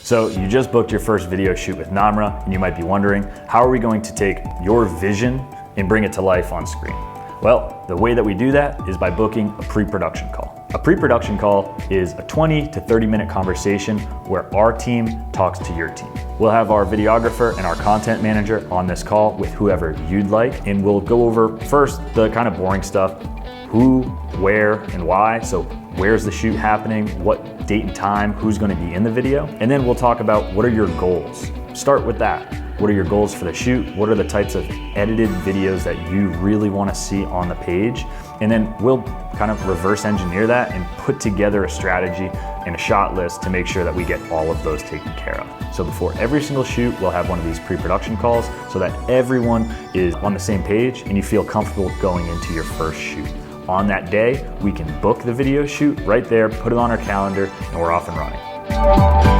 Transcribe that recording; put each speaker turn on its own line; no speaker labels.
So you just booked your first video shoot with Namra, and you might be wondering, how are we going to take your vision and bring it to life on screen? Well, the way that we do that is by booking a pre-production call. A pre-production call is a 20 to 30 minute conversation where our team talks to your team. We'll have our videographer and our content manager on this call with whoever you'd like, and we'll go over first the kind of boring stuff: who, where, and why. So where's the shoot happening, what date and time, who's going to be in the video, and then we'll talk about what are your goals. Start with that. What are your goals for the shoot? What are the types of edited videos that you really want to see on the page? And then we'll kind of reverse engineer that and put together a strategy and a shot list to make sure that we get all of those taken care of. So before every single shoot, we'll have one of these pre-production calls so that everyone is on the same page and you feel comfortable going into your first shoot. On that day, we can book the video shoot right there, put it on our calendar, and we're off and running.